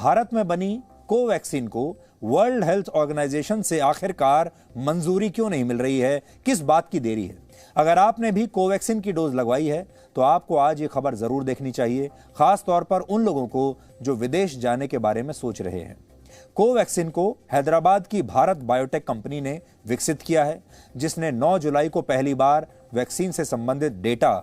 भारत में बनी कोवैक्सीन को वर्ल्ड हेल्थ ऑर्गेनाइजेशन से आखिरकार मंजूरी क्यों नहीं मिल रही है? किस बात की देरी है? अगर आपने भी कोवैक्सीन की डोज लगवाई है तो आपको आज ये खबर जरूर देखनी चाहिए, खास तौर पर उन लोगों को जो विदेश जाने के बारे में सोच रहे हैं। कोवैक्सीन को हैदराबाद की भारत बायोटेक कंपनी ने विकसित किया है, जिसने 9 जुलाई को पहली बार वैक्सीन से संबंधित डेटा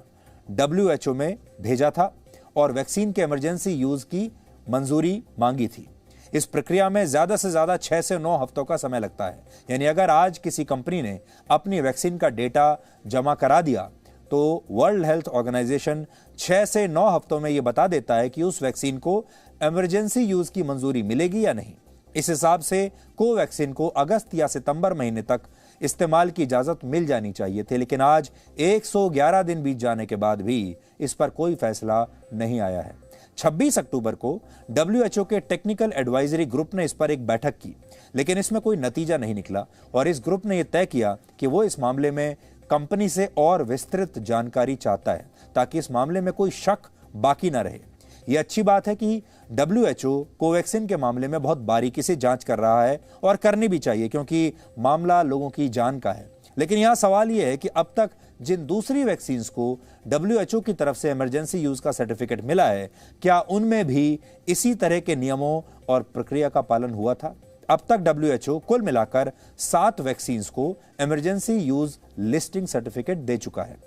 WHO में भेजा था और वैक्सीन के इमरजेंसी यूज की मंजूरी मांगी थी। इस प्रक्रिया में ज्यादा से ज्यादा 6 से 9 हफ्तों का समय लगता है। यानी अगर आज किसी कंपनी ने अपनी वैक्सीन का डेटा जमा करा दिया तो वर्ल्ड हेल्थ ऑर्गेनाइजेशन 6 से 9 हफ्तों में यह बता देता है कि उस वैक्सीन को इमरजेंसी यूज की मंजूरी मिलेगी या नहीं। इस हिसाब से कोवैक्सीन को अगस्त या सितंबर महीने तक इस्तेमाल की इजाजत मिल जानी चाहिए थी, लेकिन आज 111 दिन बीत जाने के बाद भी इस पर कोई फैसला नहीं आया है। 26 अक्टूबर को WHO के टेक्निकल एडवाइजरी ग्रुप ने इस पर एक बैठक की, लेकिन इसमें कोई नतीजा नहीं निकला और इस ग्रुप ने यह तय किया कि वो इस मामले में कंपनी से और विस्तृत जानकारी चाहता है ताकि इस मामले में कोई शक बाकी ना रहे। यह अच्छी बात है कि WHO कोवैक्सीन के मामले में बहुत बारीकी से जांच कर रहा है और करनी भी चाहिए, क्योंकि मामला लोगों की जान का है। लेकिन यहां सवाल यह है कि अब तक जिन दूसरी वैक्सीन को WHO की तरफ से इमरजेंसी यूज का सर्टिफिकेट मिला है, क्या उनमें भी इसी तरह के नियमों और प्रक्रिया का पालन हुआ था? अब तक WHO कुल मिलाकर 7 वैक्सीन को इमरजेंसी यूज लिस्टिंग सर्टिफिकेट दे चुका है।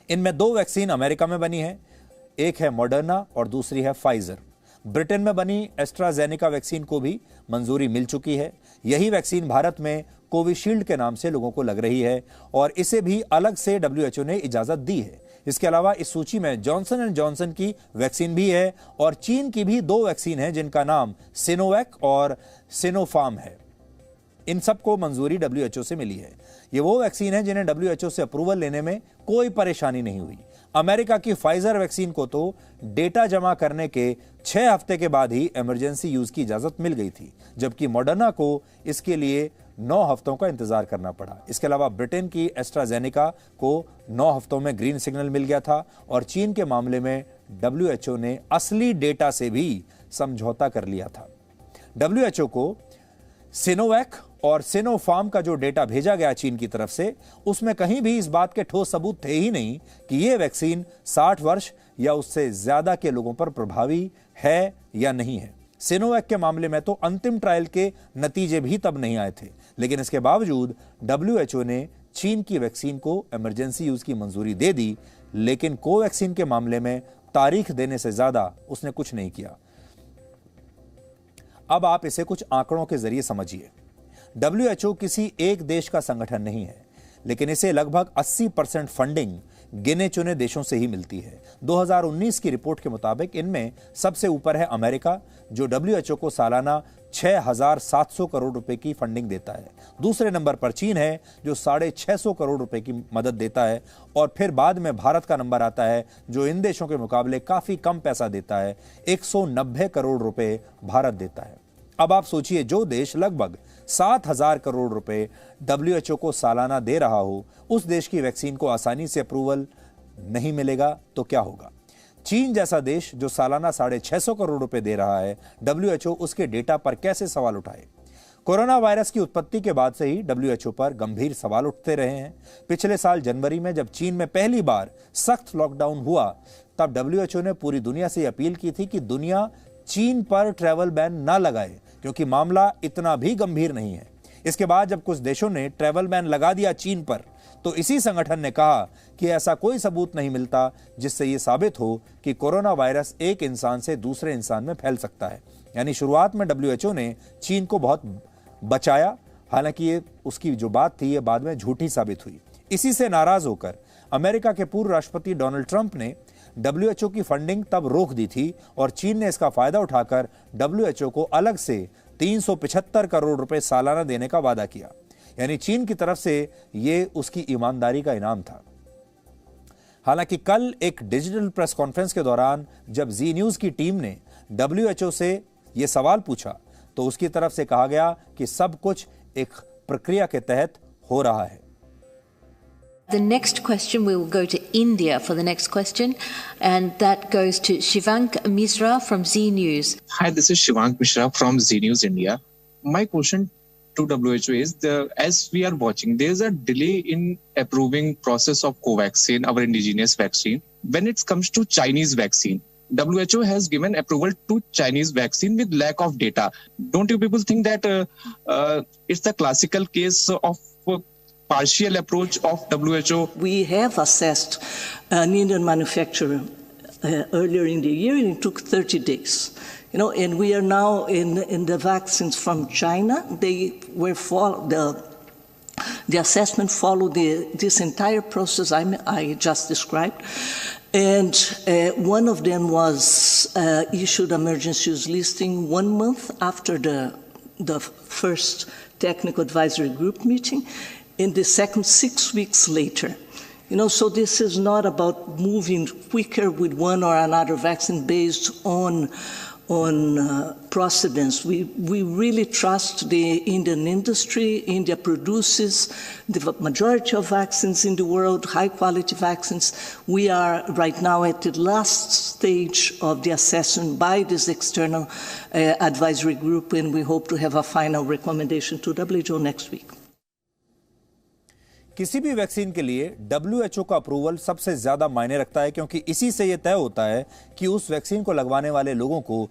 इनमें 2 वैक्सीन अमेरिका में बनी है, एक है मॉडर्ना और दूसरी है फाइजर। ब्रिटेन में बनी एस्ट्राजेनेका वैक्सीन को भी मंजूरी मिल चुकी है। यही वैक्सीन भारत में कोविशील्ड के नाम से लोगों को लग रही है और इसे भी अलग से WHO ने इजाजत दी है। इसके अलावा इस सूची में जॉनसन एंड जॉनसन की वैक्सीन भी है और चीन की भी 2 वैक्सीन है जिनका नाम सिनोवैक और सिनोफार्म है। इन सबको मंजूरी WHO से मिली है। ये वो वैक्सीन है जिन्हें WHO से अप्रूवल लेने में कोई परेशानी नहीं हुई। अमेरिका की फाइजर वैक्सीन को तो डेटा जमा करने के 6 हफ्ते के बाद ही इमरजेंसी यूज की इजाजत मिल गई थी, जबकि मॉडर्ना को इसके लिए 9 हफ्तों का इंतजार करना पड़ा। इसके अलावा ब्रिटेन की एस्ट्राजेनेका को 9 हफ्तों में ग्रीन सिग्नल मिल गया था और चीन के मामले में WHO ने असली डेटा से भी समझौता कर लिया था। WHO को सिनोवैक और सिनोफार्म का जो डेटा भेजा गया चीन की तरफ से, उसमें कहीं भी इस बात के ठोस सबूत थे ही नहीं कि यह वैक्सीन 60 वर्ष या उससे ज्यादा के लोगों पर प्रभावी है या नहीं है। सिनोवैक के मामले में तो अंतिम ट्रायल के नतीजे भी तब नहीं आए थे, लेकिन इसके बावजूद WHO ने चीन की वैक्सीन को इमरजेंसी यूज की मंजूरी दे दी, लेकिन कोवैक्सीन के मामले में तारीख देने से ज्यादा उसने कुछ नहीं किया। अब आप इसे कुछ आंकड़ों के जरिए समझिए। WHO किसी एक देश का संगठन नहीं है, लेकिन इसे लगभग 80% फंडिंग गिने चुने देशों से ही मिलती है। 2019 की रिपोर्ट के मुताबिक इनमें सबसे ऊपर है अमेरिका, जो WHO को सालाना 6,700 करोड़ रुपए की फंडिंग देता है। दूसरे नंबर पर चीन है, जो 650 करोड़ रुपए की मदद देता है और फिर बाद में भारत का नंबर आता है, जो इन देशों के मुकाबले काफी कम पैसा देता है। 190 करोड़ रुपए भारत देता है। अब आप सोचिए, जो देश लगभग 7,000 करोड़ रुपए WHO को सालाना दे रहा हो, उस देश की वैक्सीन को आसानी से अप्रूवल नहीं मिलेगा तो क्या होगा? चीन जैसा देश जो सालाना 650 करोड़ रुपए दे रहा है, WHO उसके डेटा पर कैसे सवाल उठाए? कोरोना वायरस की उत्पत्ति के बाद से ही WHO पर गंभीर सवाल उठते रहे हैं। पिछले साल जनवरी में जब चीन में पहली बार सख्त लॉकडाउन हुआ, तब WHO ने पूरी दुनिया से अपील की थी कि दुनिया चीन पर ट्रैवल बैन ना लगाए, क्योंकि मामला इतना भी गंभीर नहीं है। इसके बाद जब कुछ देशों ने ट्रैवल बैन लगा दिया चीन पर, तो इसी संगठन ने कहा कि ऐसा कोई सबूत नहीं मिलता जिससे यह साबित हो कि कोरोना वायरस एक इंसान से दूसरे इंसान में फैल सकता है। यानी शुरुआत में WHO ने चीन को बहुत बचाया, हालांकि ये उसकी जो बात थी ये बाद में झूठी साबित हुई। इसी से नाराज होकर अमेरिका के पूर्व राष्ट्रपति डोनाल्ड ट्रंप ने WHO की फंडिंग तब रोक दी थी और चीन ने इसका फायदा उठाकर WHO को अलग से 375 करोड़ रुपए सालाना देने का वादा किया। यानी चीन की तरफ से यह उसकी ईमानदारी का इनाम था। हालांकि कल एक डिजिटल प्रेस कॉन्फ्रेंस के दौरान जब जी न्यूज की टीम ने WHO से यह सवाल पूछा, तो उसकी तरफ से कहा गया कि सब कुछ एक प्रक्रिया के तहत हो रहा है। The next question, we will go to India for the next question, and that goes to Shivank Misra from Zee News. Hi, this is Shivank Misra from Zee News India. My question to WHO is, as we are watching, there is a delay in approving process of Covaxin, our indigenous vaccine. When it comes to Chinese vaccine, WHO has given approval to Chinese vaccine with lack of data. Don't you people think that it's the classical case of partial approach of WHO? We have assessed an Indian manufacturer earlier in the year, and it took 30 days. And we are now in the vaccines from China. They were the assessment followed this entire process I just described. And one of them was issued emergency use listing 1 month after the first technical advisory group meeting, and the second 6 weeks later. So this is not about moving quicker with one or another vaccine based on precedence. We really trust the Indian industry. India produces the majority of vaccines in the world, high-quality vaccines. We are right now at the last stage of the assessment by this external advisory group, and we hope to have a final recommendation to WHO next week. किसी भी vaccine के लिए WHO का approval सबसे ज्यादा मायने रखता है, क्योंकि इसी से यह तय होता है कि उस वैक्सीन को लगवाने वाले लोगों को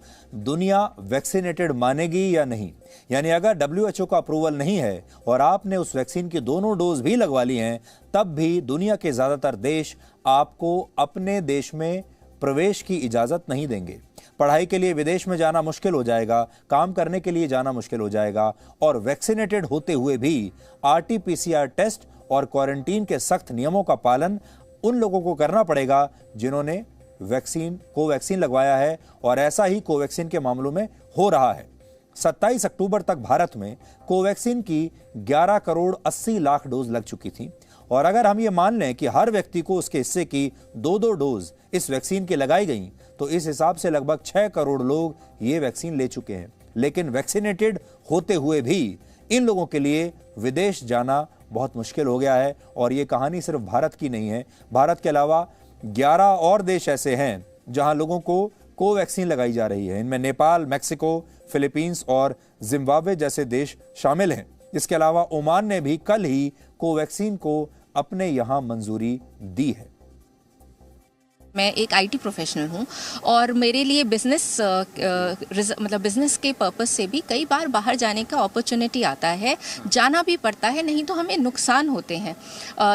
दुनिया वैक्सीनेटेड मानेगी या नहीं। यानी अगर WHO का अप्रूवल नहीं है और आपने उस वैक्सीन की दोनों डोज भी लगवा ली हैं, तब भी दुनिया के ज्यादातर देश आपको अपने देश में प्रवेश की इजाजत नहीं देंगे। पढ़ाई के लिए विदेश में जाना मुश्किल हो जाएगा, काम करने के लिए जाना मुश्किल हो जाएगा, और वैक्सीनेटेड होते हुए भी RT-PCR टेस्ट और क्वारंटीन के सख्त नियमों का पालन उन लोगों को करना पड़ेगा जिन्होंने कोवैक्सीन लगवाया है, और ऐसा ही कोवैक्सीन के मामलों में हो रहा है। 27 अक्टूबर तक भारत में कोवैक्सीन की 11 करोड़ 80 लाख डोज लग चुकी थी, और अगर हम ये मान लें कि हर व्यक्ति को उसके हिस्से की 2-2 डोज इस वैक्सीन की लगाई गई, तो इस हिसाब से लगभग 6 करोड़ लोग ये वैक्सीन ले चुके हैं। लेकिन वैक्सीनेटेड होते हुए भी इन लोगों के लिए विदेश जाना बहुत मुश्किल हो गया है, और ये कहानी सिर्फ भारत की नहीं है। भारत के अलावा 11 और देश ऐसे हैं जहां लोगों को कोवैक्सीन लगाई जा रही है। इनमें नेपाल, मैक्सिको, फिलीपींस और जिम्बाब्वे जैसे देश शामिल हैं। इसके अलावा ओमान ने भी कल ही कोवैक्सीन को अपने यहां मंजूरी दी है। मैं एक IT प्रोफेशनल हूँ, और मेरे लिए बिजनेस के पर्पस से भी कई बार बाहर जाने का अपॉर्चुनिटी आता है, जाना भी पड़ता है, नहीं तो हमें नुकसान होते हैं।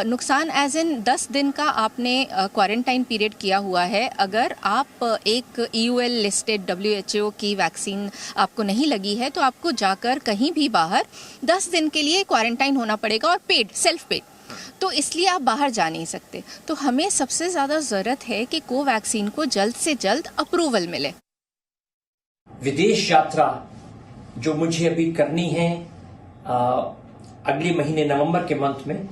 नुकसान एज इन 10 दिन का आपने क्वारंटाइन पीरियड किया हुआ है। अगर आप एक EUL लिस्टेड WHO की वैक्सीन आपको नहीं लगी है, तो आपको जाकर कहीं भी बाहर 10 दिन के लिए क्वारंटाइन होना पड़ेगा, और पेड, सेल्फ पेड, तो इसलिए आप बाहर जा नहीं सकते। तो हमें सबसे ज़्यादा ज़रूरत है कि कोवैक्सीन को जल्द से जल्द अप्रूवल मिले। विदेश यात्रा जो मुझे अभी करनी है अगले महीने नवंबर के मंथ में,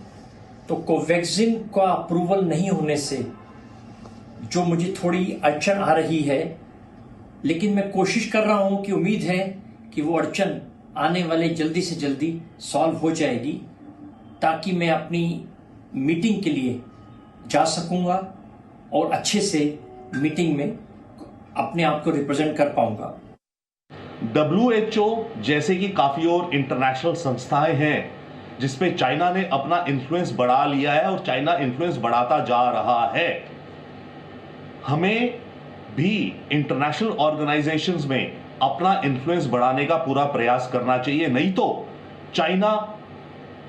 तो कोवैक्सीन का अप्रूवल नहीं होने से जो मुझे थोड़ी अड़चन आ रही है, लेकिन मैं कोशिश कर रहा हूं कि उम्मीद है कि वो अड़चन आने वाले जल्दी से जल्दी सॉल्व हो जाएगी, ताकि मैं अपनी मीटिंग के लिए जा सकूंगा और अच्छे से मीटिंग में अपने आप को रिप्रेजेंट कर पाऊंगा। WHO जैसे कि काफी और इंटरनेशनल संस्थाएं हैं जिसपे चाइना ने अपना इन्फ्लुएंस बढ़ा लिया है और चाइना इन्फ्लुएंस बढ़ाता जा रहा है। हमें भी इंटरनेशनल ऑर्गेनाइजेशंस में अपना इन्फ्लुएंस बढ़ाने का पूरा प्रयास करना चाहिए, नहीं तो चाइना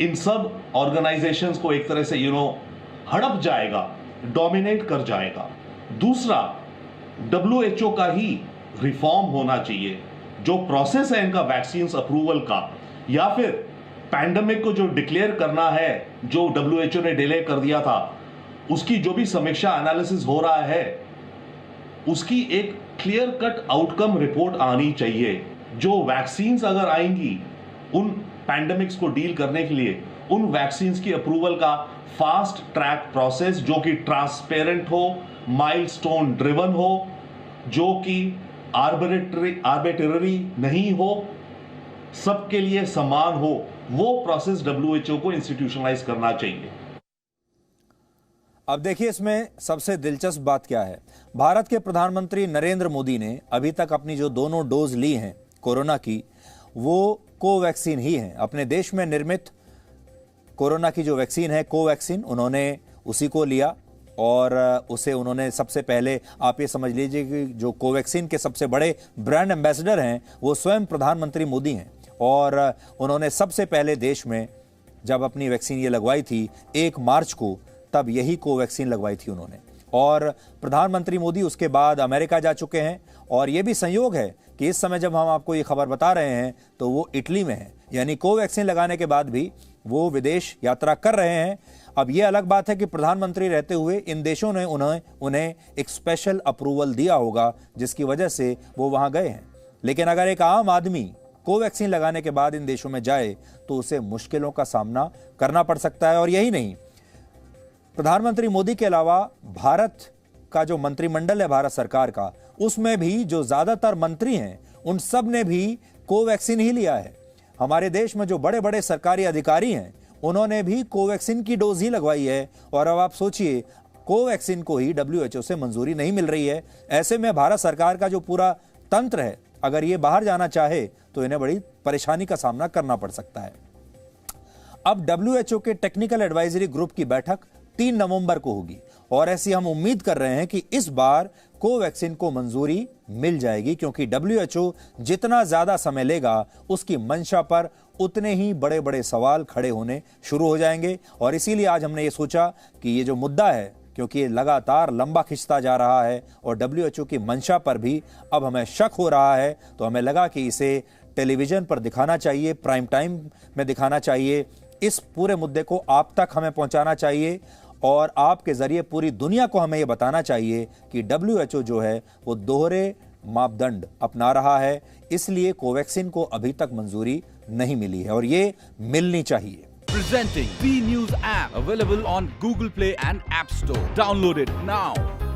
इन सब ऑर्गेनाइजेशंस को एक तरह से हड़प जाएगा, डोमिनेट कर जाएगा। दूसरा, WHO का ही रिफॉर्म होना चाहिए। जो प्रोसेस है इनका वैक्सीन अप्रूवल का, या फिर पैंडेमिक को जो डिक्लेयर करना है, जो WHO ने डिले कर दिया था, उसकी जो भी समीक्षा एनालिसिस हो रहा है, उसकी एक क्लियर कट आउटकम रिपोर्ट आनी चाहिए। जो वैक्सीन्स अगर आएंगी उन पैंडेमिक्स को डील करने के लिए, उन वैक्सीन्स की अप्रूवल का फास्ट ट्रैक प्रोसेस जो कि ट्रांसपेरेंट हो, माइलस्टोन ड्रिवन हो, जो कि आर्बिट्रेरी नहीं हो, सबके लिए समान हो, वो प्रोसेस WHO को इंस्टीट्यूशनलाइज करना चाहिए। अब देखिए इसमें सबसे दिलचस्प बात क्या है। भारत के प्रधानमंत्री नरेंद्र मोदी ने अभी तक अपनी जो दोनों डोज ली हैं कोरोना की, वो कोवैक्सीन ही हैं। अपने देश में निर्मित कोरोना की जो वैक्सीन है कोवैक्सीन, उन्होंने उसी को लिया और उसे उन्होंने सबसे पहले, आप ये समझ लीजिए कि जो कोवैक्सीन के सबसे बड़े ब्रांड एम्बेसडर हैं वो स्वयं प्रधानमंत्री मोदी हैं। और उन्होंने सबसे पहले देश में जब अपनी वैक्सीन ये लगवाई थी 1 मार्च को, तब यही कोवैक्सीन लगवाई थी उन्होंने। और प्रधानमंत्री मोदी उसके बाद अमेरिका जा चुके हैं। और ये भी संयोग है कि इस समय जब हम आपको ये खबर बता रहे हैं तो वो इटली में है, यानी कोवैक्सीन लगाने के बाद भी वो विदेश यात्रा कर रहे हैं। अब ये अलग बात है कि प्रधानमंत्री रहते हुए इन देशों ने उन्हें एक स्पेशल अप्रूवल दिया होगा जिसकी वजह से वो वहां गए हैं। लेकिन अगर एक आम आदमी कोवैक्सीन लगाने के बाद इन देशों में जाए तो उसे मुश्किलों का सामना करना पड़ सकता है। और यही नहीं, प्रधानमंत्री मोदी के अलावा भारत का जो मंत्रिमंडल है भारत सरकार का, उसमें भी जो ज्यादातर मंत्री हैं उन सब ने भी कोवैक्सीन ही लिया है। हमारे देश में जो बड़े बड़े सरकारी अधिकारी हैं उन्होंने भी कोवैक्सीन की डोज ही लगवाई है। और अब आप सोचिए, कोवैक्सीन को ही WHO से मंजूरी नहीं मिल रही है। ऐसे में भारत सरकार का जो पूरा तंत्र है, अगर ये बाहर जाना चाहे तो इन्हें बड़ी परेशानी का सामना करना पड़ सकता है। अब WHO के टेक्निकल एडवाइजरी ग्रुप की बैठक 3 नवंबर को होगी और ऐसी हम उम्मीद कर रहे हैं कि इस बार कोवैक्सीन को मंजूरी मिल जाएगी, क्योंकि WHO जितना ज्यादा समय लेगा उसकी मंशा पर उतने ही बड़े बड़े सवाल खड़े होने शुरू हो जाएंगे। और इसीलिए आज हमने ये सोचा कि ये जो मुद्दा है, क्योंकि ये लगातार लंबा खिंचता जा रहा है और WHO की मंशा पर भी अब हमें शक हो रहा है, तो हमें लगा कि इसे टेलीविजन पर दिखाना चाहिए, प्राइम टाइम में दिखाना चाहिए। इस पूरे मुद्दे को आप तक हमें पहुंचाना चाहिए और आपके जरिए पूरी दुनिया को हमें यह बताना चाहिए कि WHO जो है वो दोहरे मापदंड अपना रहा है, इसलिए कोवैक्सीन को अभी तक मंजूरी नहीं मिली है और ये मिलनी चाहिए। Presenting B News app, available on Google Play and App Store. Download it now.